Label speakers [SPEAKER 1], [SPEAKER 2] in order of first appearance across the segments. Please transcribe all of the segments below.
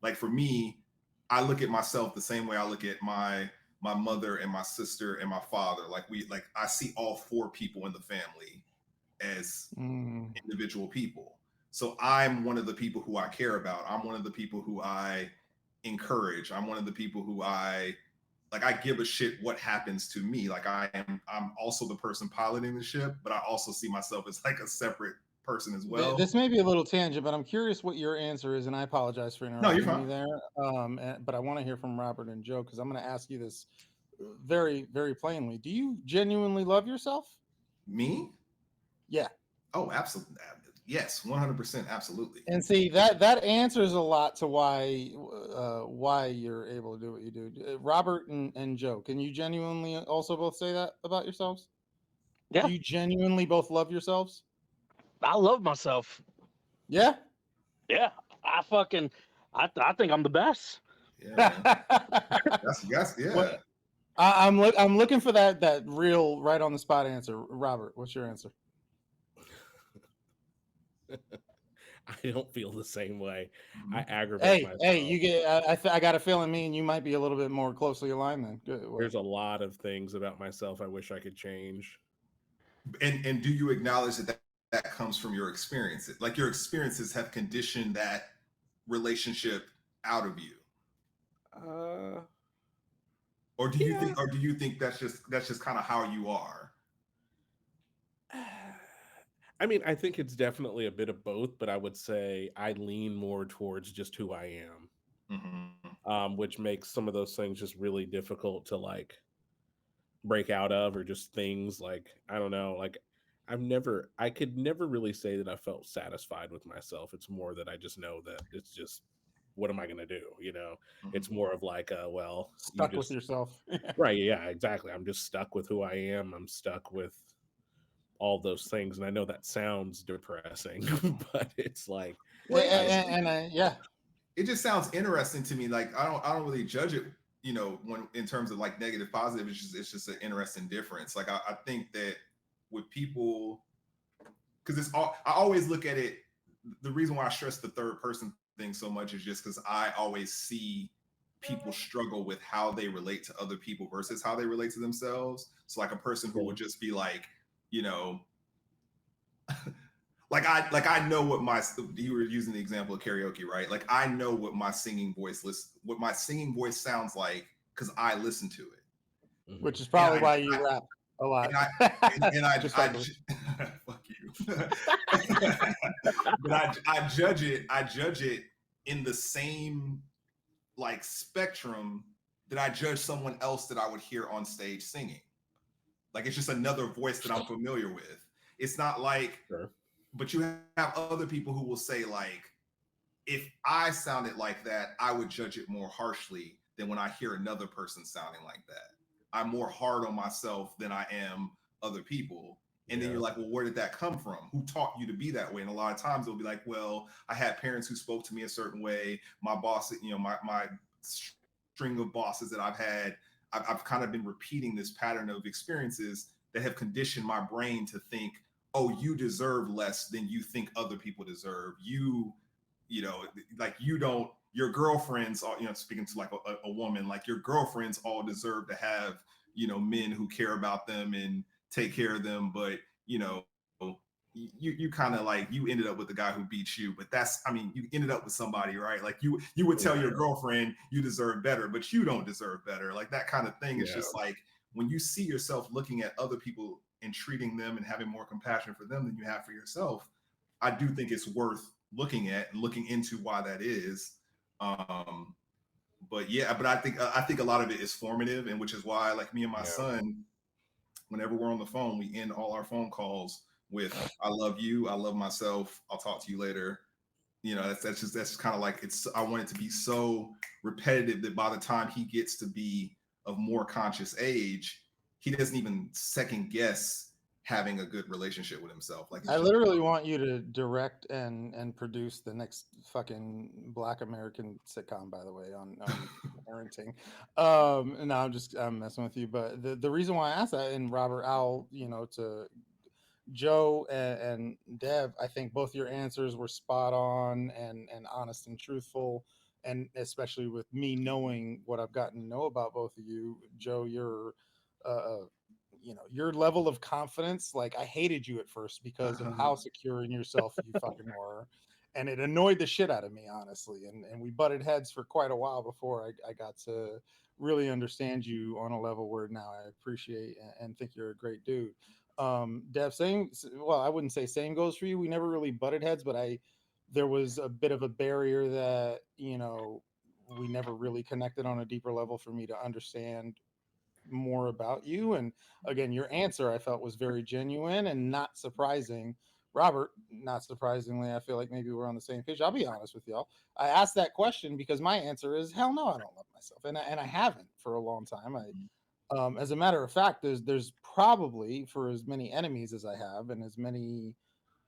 [SPEAKER 1] Like for me, I look at myself the same way I look at my mother and my sister and my father. Like I see all four people in the family as
[SPEAKER 2] Mm.
[SPEAKER 1] individual people. So I'm one of the people who I care about. I'm one of the people who I encourage. I'm one of the people who I give a shit what happens to me. I'm also the person piloting the ship, but I also see myself as like a separate person as well.
[SPEAKER 2] This may be a little tangent, but I'm curious what your answer is, and I apologize for
[SPEAKER 1] No, you're
[SPEAKER 2] interrupting
[SPEAKER 1] fine.
[SPEAKER 2] you there. But I want to hear from Robert and Joe because I'm going to ask you this very, very plainly. Do you genuinely love yourself?
[SPEAKER 1] Me?
[SPEAKER 2] Yeah.
[SPEAKER 1] Oh, absolutely. Yes, 100%, absolutely.
[SPEAKER 2] And see that answers a lot to why you're able to do what you do. Robert and Joe, can you genuinely also both say that about yourselves? Do
[SPEAKER 3] Yeah,
[SPEAKER 2] you genuinely both love yourselves?
[SPEAKER 3] I love myself.
[SPEAKER 2] Yeah.
[SPEAKER 3] Yeah, I fucking, I think I'm the best.
[SPEAKER 1] Yeah, man. That's
[SPEAKER 2] What
[SPEAKER 1] yeah.
[SPEAKER 2] I'm looking for that real right on the spot answer. Robert, what's your answer?
[SPEAKER 4] I don't feel the same way. I
[SPEAKER 1] Mhm.
[SPEAKER 4] aggravate
[SPEAKER 2] Hey,
[SPEAKER 4] myself.
[SPEAKER 2] you get. I got a feeling me and you might be a little bit more closely aligned then. Good. What?
[SPEAKER 4] There's a lot of things about myself I wish I could change.
[SPEAKER 1] And do you acknowledge that comes from your experiences? Like your experiences have conditioned that relationship out of you,
[SPEAKER 4] Uh,
[SPEAKER 1] or
[SPEAKER 4] yeah.
[SPEAKER 1] do you think that's just kind of how you are?
[SPEAKER 4] I mean, I think it's definitely a bit of both, but I would say I lean more towards just who I am,
[SPEAKER 1] Hmm.
[SPEAKER 4] which makes some of those things just really difficult to like break out of, or just things like I don't know, like I could never really say that I felt satisfied with myself. It's more that I just know that it's just what am I going to do, you know? It's
[SPEAKER 1] Hmm.
[SPEAKER 4] more of like well, you
[SPEAKER 2] Stuck with
[SPEAKER 4] just
[SPEAKER 2] yourself.
[SPEAKER 4] right, yeah, exactly. I'm just stuck with who I am. I'm stuck with all those things, and I know that sounds depressing, but it's like
[SPEAKER 1] Well,
[SPEAKER 4] I don't
[SPEAKER 2] Yeah.
[SPEAKER 1] it just sounds interesting to me. Like I don't really judge it, when in terms of like negative, positive. It's just an interesting difference. Like I think that with people, because I always look at it. The reason why I stress the third person thing so much is just because I always see people struggle with how they relate to other people versus how they relate to themselves. So like a person who
[SPEAKER 4] yeah.
[SPEAKER 1] would just be like, you know, like I know what my you were using the example of karaoke, right? Like I know what my singing voice sounds like because I listen to it.
[SPEAKER 4] Mhm.
[SPEAKER 2] Which is
[SPEAKER 1] And
[SPEAKER 2] probably why you rap a lot.
[SPEAKER 1] and I and
[SPEAKER 2] Just
[SPEAKER 1] I
[SPEAKER 2] fucking.
[SPEAKER 1] fuck you. But I judge it in the same like spectrum that I judge someone else that I would hear on stage singing. Like it's just another voice that I'm familiar with. It's not like,
[SPEAKER 4] Sure.
[SPEAKER 1] but you have other people who will say like, if I sounded like that, I would judge it more harshly than when I hear another person sounding like that. I'm more hard on myself than I am other people. And then
[SPEAKER 4] Yeah.
[SPEAKER 1] you're like, well, where did that come from? Who taught you to be that way? And a lot of times it'll be like, well, I had parents who spoke to me a certain way. My boss, my string of bosses that I've had, I've kind of been repeating this pattern of experiences that have conditioned my brain to think, oh, you deserve less than you think other people deserve. Like you don't, your girlfriends all, speaking to like a woman, like your girlfriends all deserve to have, men who care about them and take care of them. But, you kind of like, you ended up with the guy who beat you, but you ended up with somebody, right? Like you would tell your
[SPEAKER 4] Right.
[SPEAKER 1] girlfriend you deserve better, but you don't deserve better. Like that kind of thing. It's
[SPEAKER 4] Yeah.
[SPEAKER 1] just like when you see yourself looking at other people and treating them and having more compassion for them than you have for yourself, I do think it's worth looking at and looking into why that is. Um, but yeah, but I think a lot of it is formative, and which is why, like me and my
[SPEAKER 4] Yeah.
[SPEAKER 1] son, whenever we're on the phone, we end all our phone calls with "I love you," "I love myself," "I'll talk to you later." That's kind of like it's. I want it to be so repetitive that by the time he gets to be of more conscious age, he doesn't even second guess having a good relationship with himself. Like it's
[SPEAKER 2] I
[SPEAKER 1] just
[SPEAKER 2] literally want you to direct and produce the next fucking Black American sitcom, by the way, on parenting. No, I'm messing with you, but the reason why I asked that, and Robert, I'll to Joe and Dev, I think both your answers were spot on and honest and truthful. and especially with me knowing what I've gotten to know about both of you, Joe, your level of confidence, like I hated you at first because of how secure in yourself you fucking were, and it annoyed the shit out of me, honestly. And we butted heads for quite a while before I got to really understand you on a level where now I appreciate and think you're a great dude. Dev, well, I wouldn't say same goes for you. We never really butted heads, but there was a bit of a barrier that, we never really connected on a deeper level for me to understand more about you. And again, your answer I felt was very genuine and not surprising. Robert, not surprisingly, I feel like maybe we're on the same page. I'll be honest with y'all. I asked that question because my answer is hell no, I don't love myself, and I haven't for a long time. As a matter of fact, there's probably, for as many enemies as I have, and as many,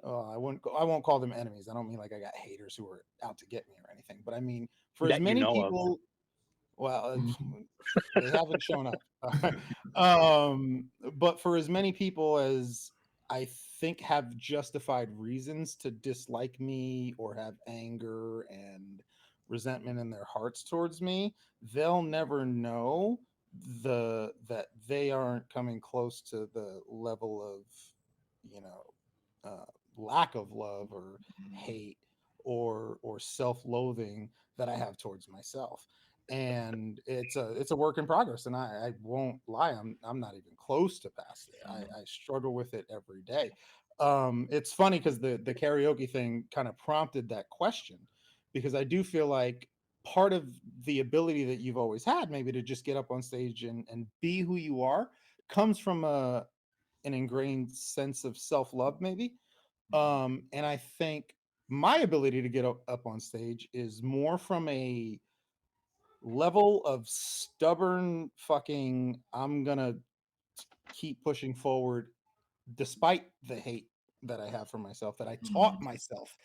[SPEAKER 2] I won't call them enemies. I don't mean like I got haters who are out to get me or anything, but I mean for as
[SPEAKER 3] That you
[SPEAKER 2] many
[SPEAKER 3] know of.
[SPEAKER 2] people. Well, they haven't shown up. But for as many people as I think have justified reasons to dislike me or have anger and resentment in their hearts towards me, they'll never know that they aren't coming close to the level of, you know, lack of love or hate or self-loathing that I have towards myself. And it's a work in progress, and I won't lie, I'm not even close to past it. I struggle with it every day. It's funny because the karaoke thing kind of prompted that question, because I do feel like part of the ability that you've always had, maybe to just get up on stage and be who you are, comes from an ingrained sense of self-love, maybe. And I think my ability to get up on stage is more from a level of stubborn fucking, I'm gonna keep pushing forward despite the hate that I have for myself, that I taught myself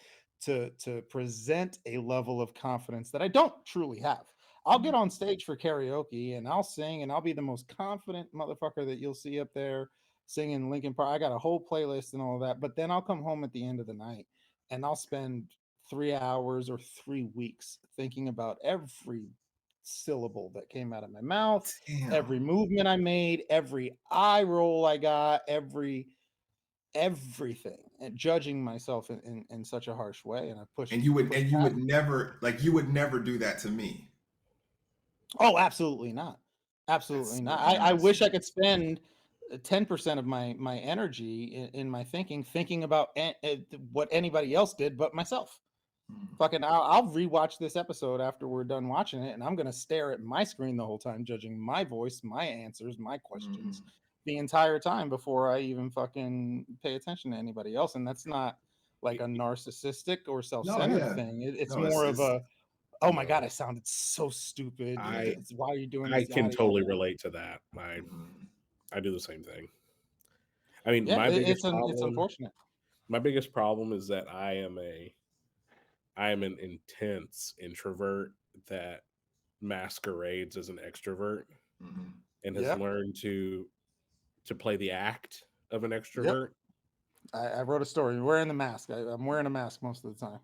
[SPEAKER 2] to present a level of confidence that I don't truly have. I'll get on stage for karaoke and I'll sing and I'll be the most confident motherfucker that you'll see up there singing Linkin Park. I got a whole playlist and all of that, but then I'll come home at the end of the night and I'll spend 3 hours or 3 weeks thinking about every syllable that came out of my mouth, every movement I made, every eye roll I got, everything, and judging myself in such a harsh way. And I pushed
[SPEAKER 1] And you would
[SPEAKER 2] back.
[SPEAKER 1] never do that to me.
[SPEAKER 2] Oh, absolutely not.
[SPEAKER 1] That's
[SPEAKER 2] Absolutely
[SPEAKER 1] so
[SPEAKER 2] not. I wish I
[SPEAKER 1] interesting.
[SPEAKER 2] could spend 10% of my energy in my thinking about what anybody else did but myself. Fucking, I'll rewatch this episode after we're done watching it, and I'm gonna stare at my screen the whole time, judging my voice, my answers, my questions the entire time before I even fucking pay attention to anybody else. And that's not like a narcissistic or
[SPEAKER 1] No,
[SPEAKER 2] self-centered
[SPEAKER 1] yeah.
[SPEAKER 2] thing. It's
[SPEAKER 1] No,
[SPEAKER 2] more of a, oh my god,
[SPEAKER 4] No,
[SPEAKER 2] I sounded so stupid.
[SPEAKER 4] I
[SPEAKER 2] Why are you doing
[SPEAKER 4] I
[SPEAKER 2] this?
[SPEAKER 4] can
[SPEAKER 2] Yada yada
[SPEAKER 4] totally
[SPEAKER 2] yada.
[SPEAKER 4] relate to that. I do the same thing. I mean,
[SPEAKER 2] Yeah, it's unfortunate.
[SPEAKER 4] my biggest problem is that I am an intense introvert that masquerades as an extrovert and has
[SPEAKER 2] Yeah.
[SPEAKER 4] learned to play the act of an
[SPEAKER 2] Yep.
[SPEAKER 4] extrovert.
[SPEAKER 2] I wrote a story wearing the mask. I'm wearing a mask most of the time.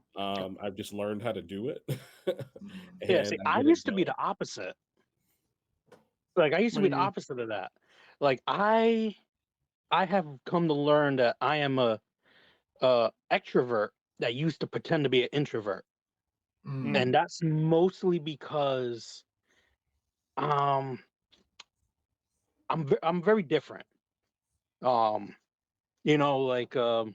[SPEAKER 4] I've just learned how to do it,
[SPEAKER 3] Yeah,
[SPEAKER 4] and
[SPEAKER 3] see,
[SPEAKER 4] I
[SPEAKER 3] I
[SPEAKER 4] get it
[SPEAKER 3] used to be
[SPEAKER 4] done.
[SPEAKER 3] the opposite. Like I used to
[SPEAKER 2] What do
[SPEAKER 3] be
[SPEAKER 2] you
[SPEAKER 3] the
[SPEAKER 2] mean?
[SPEAKER 3] opposite of that. Like I have come to learn that I am a extrovert that used to pretend to be an introvert. And that's mostly because um I'm very different. Um like I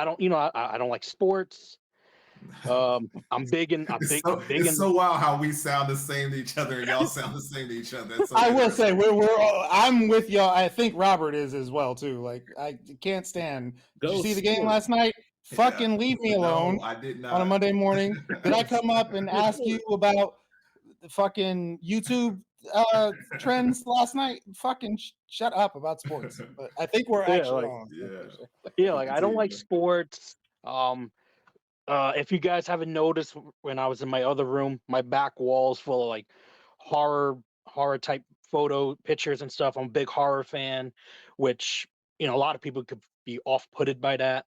[SPEAKER 3] don't I don't like sports. I'm big
[SPEAKER 1] It's
[SPEAKER 3] in
[SPEAKER 1] so wild how we sound the same to each other and y'all sound the same to each other. That's so
[SPEAKER 2] I will say
[SPEAKER 1] interesting.
[SPEAKER 2] I'm with y'all. I think Robert is as well too. Like I can't stand. Did you
[SPEAKER 4] Go
[SPEAKER 2] see the game
[SPEAKER 4] sport.
[SPEAKER 2] last night?
[SPEAKER 1] Yeah.
[SPEAKER 2] Fucking leave me
[SPEAKER 1] No,
[SPEAKER 2] alone
[SPEAKER 1] I did
[SPEAKER 2] on a
[SPEAKER 1] not.
[SPEAKER 2] Monday morning. Did I come up and ask you about the fucking YouTube trends last night? Fucking shut up about sports. But I think we're
[SPEAKER 3] yeah,
[SPEAKER 2] actually
[SPEAKER 3] like
[SPEAKER 2] on.
[SPEAKER 3] yeah,
[SPEAKER 1] You
[SPEAKER 3] like I don't
[SPEAKER 1] continue,
[SPEAKER 3] like
[SPEAKER 1] man.
[SPEAKER 3] sports. Um if you guys haven't noticed, when I was in my other room, my back wall's full of like horror horror type photo pictures and stuff. I'm a big horror fan, which a lot of people could be off-putted by that.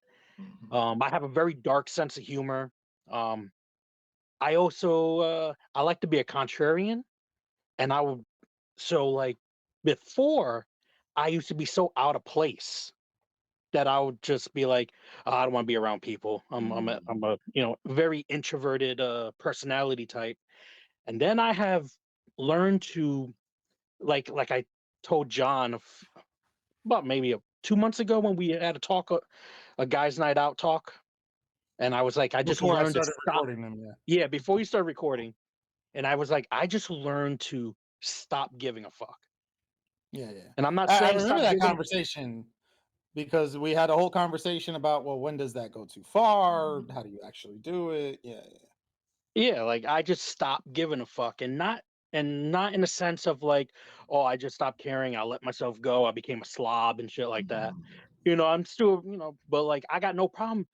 [SPEAKER 3] I have a very dark sense of humor. Um I also I like to be a contrarian, and I would so like before I used to be so out of place that I would just be like, "Oh, I don't want to be around people. I'm a very introverted personality type, and then I have learned to like I told John about maybe 2 months ago when we had a talk, a guys' night out talk, and I was like, I just
[SPEAKER 2] Before I
[SPEAKER 3] learned to
[SPEAKER 2] started
[SPEAKER 3] stop.
[SPEAKER 2] recording them, yeah.
[SPEAKER 3] Yeah, before you start recording, and I was like, I just learned to stop giving a fuck.
[SPEAKER 2] Yeah, yeah.
[SPEAKER 3] And I'm not
[SPEAKER 2] I
[SPEAKER 3] saying
[SPEAKER 2] remember
[SPEAKER 3] stop
[SPEAKER 2] that
[SPEAKER 3] giving.
[SPEAKER 2] conversation because we had a whole conversation about, well, when does that go too far? How do you actually do it? Yeah, yeah.
[SPEAKER 3] Yeah, like I just stopped giving a fuck, and not in a sense of like, oh, I just stopped caring. I let myself go. I became a slob and shit like that. I'm still, but like I got no problem.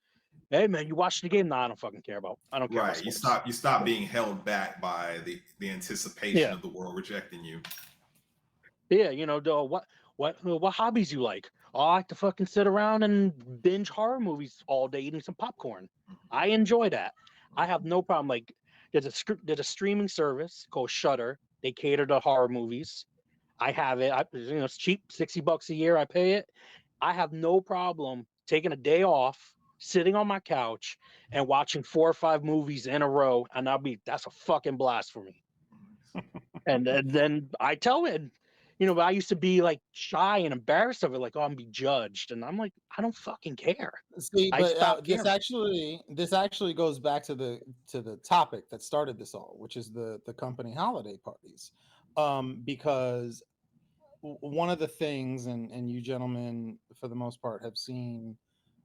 [SPEAKER 3] Hey man, you watched the game? Nah, I don't fucking care about. I don't care about
[SPEAKER 1] Right. You
[SPEAKER 3] sports.
[SPEAKER 1] stop being held back by the anticipation
[SPEAKER 3] Yeah,
[SPEAKER 1] of the world rejecting you.
[SPEAKER 3] yeah. What hobbies you like? Oh, I like to fucking sit around and binge horror movies all day eating some popcorn. I enjoy that. I have no problem. Like there's a streaming service called Shudder. They cater to horror movies. I have it. It's cheap, $60 a year. I pay it. I have no problem taking a day off, sitting on my couch, and watching 4 or 5 movies in a row, and that's a fucking blast for me. And then I tell it, but I used to be like shy and embarrassed of it, like, oh, I'm be judged, and I'm like, I don't fucking care.
[SPEAKER 2] See,
[SPEAKER 3] I
[SPEAKER 2] but
[SPEAKER 3] stopped caring.
[SPEAKER 2] this actually goes back to the topic that started this all, which is the company holiday parties, because one of the things, and you gentlemen for the most part have seen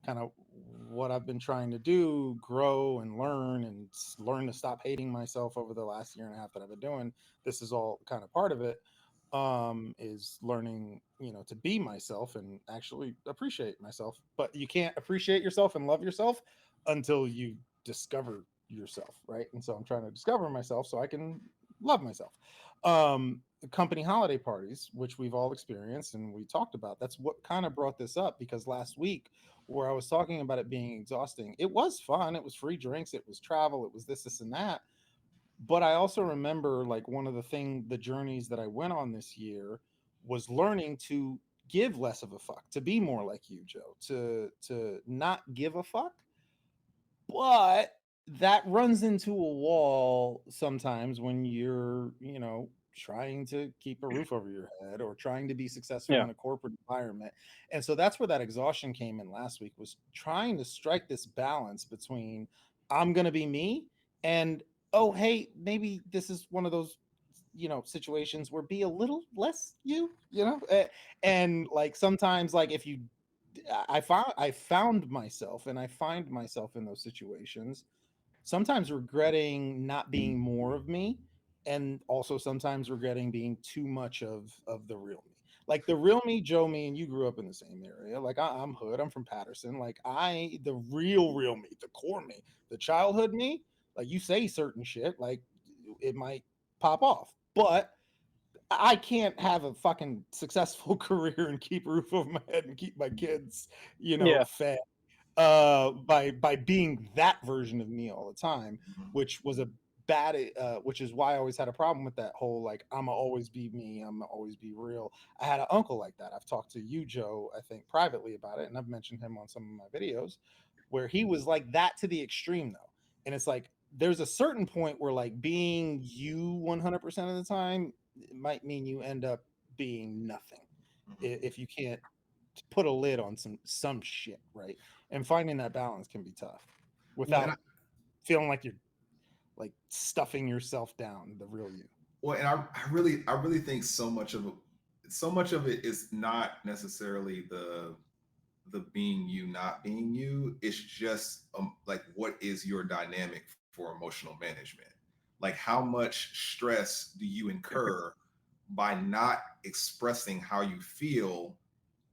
[SPEAKER 2] kind of what I've been trying to do, grow and learn learn to stop hating myself over the last year and a half that I've been doing. This is all kind of part of it, is learning, to be myself and actually appreciate myself. But you can't appreciate yourself and love yourself until you discover yourself, right? And so I'm trying to discover myself so I can love myself. Company holiday parties, which we've all experienced and we talked about, that's what kind of brought this up, because last week, where I was talking about it being exhausting, it was fun, it was free drinks, it was travel, it was this and that. But I also remember, like, one of the journeys that I went on this year was learning to give less of a fuck, to be more like you, Joe, to not give a fuck. But that runs into a wall sometimes when you're, trying to keep a roof over your head or trying to be successful
[SPEAKER 3] Yeah,
[SPEAKER 2] in a corporate environment. And so that's where that exhaustion came in last week, was trying to strike this balance between I'm going to be me and, oh, hey, maybe this is one of those, situations where be a little less and like sometimes, like, if you I found myself, and I find myself in those situations, sometimes regretting not being more of me, and also sometimes regretting being too much of the real me. Like the real me, Joe, me, and you grew up in the same area. Like I'm hood, I'm from Patterson. Like the real me, the core me, the childhood me. Like you say certain shit, like it might pop off, but I can't have a fucking successful career and keep a roof over my head and keep my kids,
[SPEAKER 3] yeah,
[SPEAKER 2] fed, by being that version of me all the time, which was a which is why I always had a problem with that whole, like, I'ma always be me, I'ma always be real. I had an uncle like that. I've talked to you, Joe, I think privately about it, and I've mentioned him on some of my videos, where he was like that to the extreme though. And it's like there's a certain point where, like, being you 100% of the time, it might mean you end up being nothing if you can't put a lid on some shit, right? And finding that balance can be tough
[SPEAKER 1] Well, and
[SPEAKER 2] without feeling like you're like stuffing yourself down, the real you.
[SPEAKER 1] I really think so much of it is not necessarily the being you, not being you. It's just like, what is your dynamic for emotional management? Like, how much stress do you incur by not expressing how you feel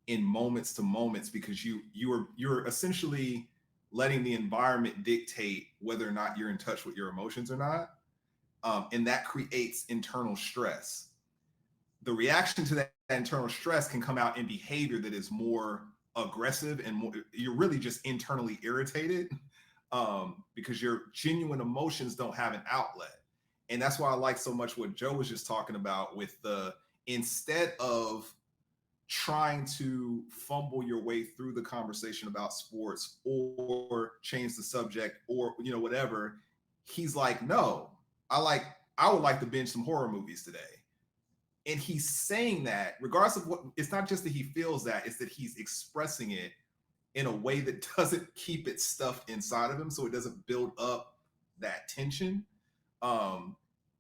[SPEAKER 1] in moments to moments, because you're essentially letting the environment dictate whether or not you're in touch with your emotions or not, and that creates internal stress. The reaction to that internal stress can come out in behavior that is more aggressive and more, you're really just internally irritated. because your genuine emotions don't have an outlet. And that's why I like so much what Joe was just talking about with the, instead of trying to fumble your way through the conversation about sports or change the subject or whatever, he's like, no, I would like to binge some horror movies today. And he's saying that regardless of what, it's not just that he feels that, it's that he's expressing it in a way that doesn't keep it stuffed inside of him, so it doesn't build up that tension.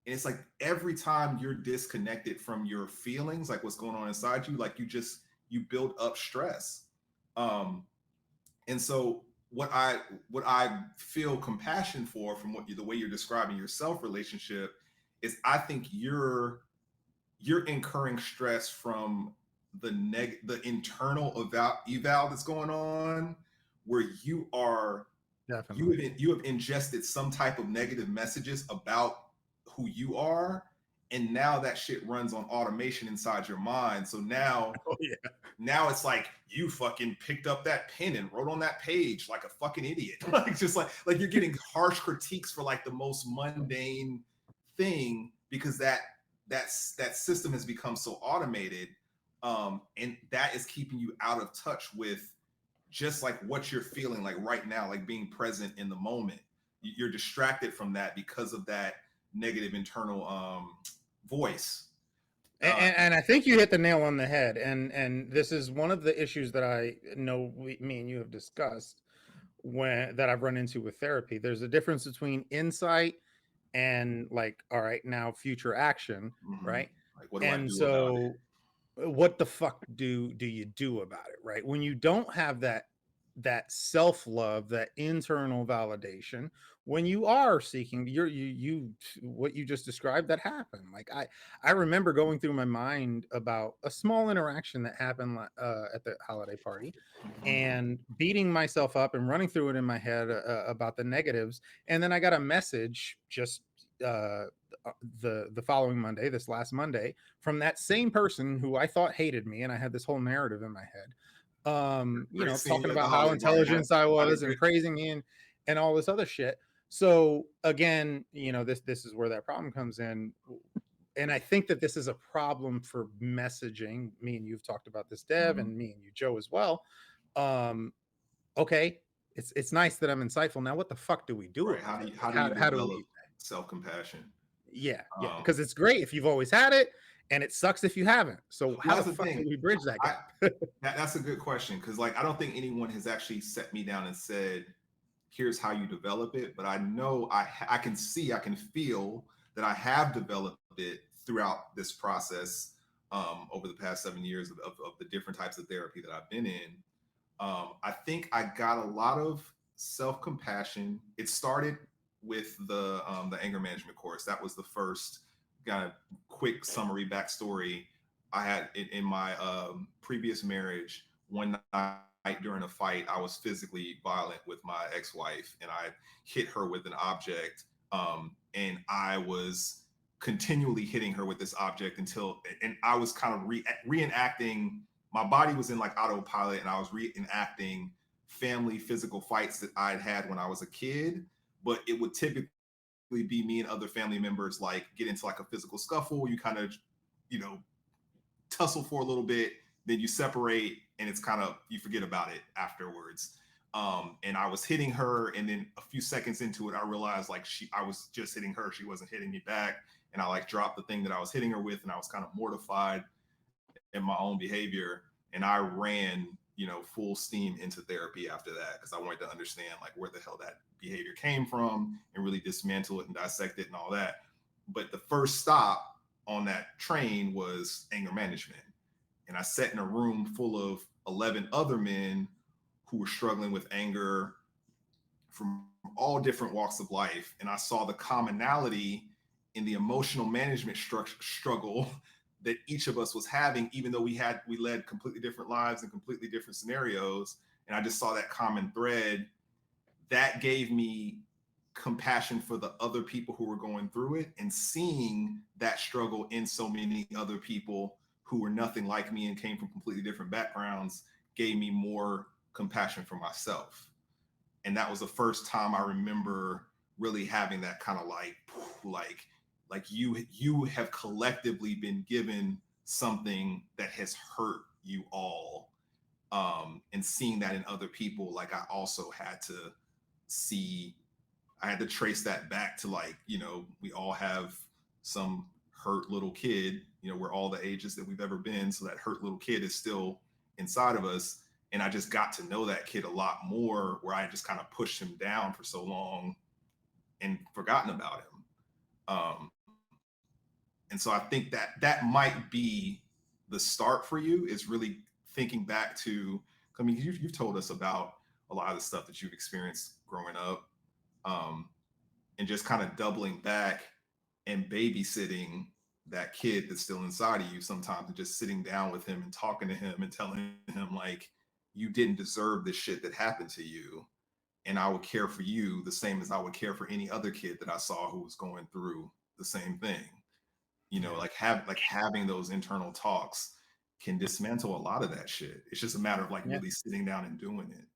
[SPEAKER 1] And it's like every time you're disconnected from your feelings, like what's going on inside you, like you build up stress. And so what I feel compassion for, from the way you're describing your self relationship, is I think you're incurring stress from the internal eval that's going on, where you
[SPEAKER 2] Definitely.
[SPEAKER 1] have ingested some type of negative messages about who you are, and now that shit runs on automation inside your mind. So now
[SPEAKER 2] Oh yeah.
[SPEAKER 1] now it's like you fucking picked up that pen and wrote on that page like a fucking idiot. Like just like you're getting harsh critiques for like the most mundane thing, because that system has become so automated, and that is keeping you out of touch with just like what you're feeling like right now, like being present in the moment. You're distracted from that because of that negative internal voice.
[SPEAKER 2] And I think you hit the nail on the head. And this is one of the issues that I know me and you have discussed that I've run into with therapy. There's a difference between insight and like, all right, now future action, right?
[SPEAKER 1] Like, what do I
[SPEAKER 2] And
[SPEAKER 1] do about it?
[SPEAKER 2] so what the fuck do you do about it, right? When you don't have that self-love, that internal validation, when you are seeking you what you just described, that happened. Like I remember going through my mind about a small interaction that happened at the holiday party, and beating myself up and running through it in my head about the negatives. And then I got a message just the following Monday, this last Monday, from that same person who I thought hated me, and I had this whole narrative in my head, talking about how intelligent I was and praising me and all this other shit. So again, this is where that problem comes in. And I think that this is a problem for messaging. Me and you've talked about this, Dev, and me and you, Joe, as well. Okay, it's nice that I'm insightful. Now, what the fuck do we do?
[SPEAKER 1] Right. How do you develop self-compassion?
[SPEAKER 2] Yeah, because it's great if you've always had it, and it sucks if you haven't. So how the fuck do we bridge that gap?
[SPEAKER 1] That's a good question, because like I don't think anyone has actually set me down and said, here's how you develop it. But I know I can feel that I have developed it throughout this process, over the past 7 years of the different types of therapy that I've been in. I think I got a lot of self-compassion. It started with the anger management course. That was the first kind of quick summary backstory I had in my previous marriage. One night during a fight, I was physically violent with my ex-wife, and I hit her with an object, and I was continually hitting her with this object and I was kind of reenacting. My body was in like autopilot, and I was reenacting family physical fights that I'd had when I was a kid. But it would typically be me and other family members like get into like a physical scuffle. You kind of, tussle for a little bit, then you separate, and it's kind of, you forget about it afterwards. And I was hitting her, and then a few seconds into it, I realized like I was just hitting her. She wasn't hitting me back. And I like dropped the thing that I was hitting her with, and I was kind of mortified in my own behavior. And I ran, full steam into therapy after that, because I wanted to understand like where the hell that behavior came from and really dismantle it and dissect it and all that. But the first stop on that train was anger management. And I sat in a room full of 11 other men who were struggling with anger from all different walks of life. And I saw the commonality in the emotional management struggle that each of us was having, even though we led completely different lives and completely different scenarios. And I just saw that common thread. That gave me compassion for the other people who were going through it, and seeing that struggle in so many other people who were nothing like me and came from completely different backgrounds gave me more compassion for myself. And that was the first time I remember really having that kind of like you have collectively been given something that has hurt you all. And seeing that in other people, like I also had to see, I had to trace that back to, like, you know, we all have some hurt little kid, you know, we're all the ages that we've ever been. So that hurt little kid is still inside of us. And I just got to know that kid a lot more, where I just kind of pushed him down for so long and forgotten about him. And so I think that that might be the start for you, is really thinking back to, I mean, you've told us about a lot of the stuff that you've experienced growing up, and just kind of doubling back and babysitting that kid that's still inside of you sometimes, and just sitting down with him and talking to him and telling him, like, you didn't deserve the shit that happened to you. And I would care for you the same as I would care for any other kid that I saw who was going through the same thing. You know, like having those internal talks can dismantle a lot of that shit. It's just a matter of like
[SPEAKER 2] Yeah.
[SPEAKER 1] really sitting down and doing it.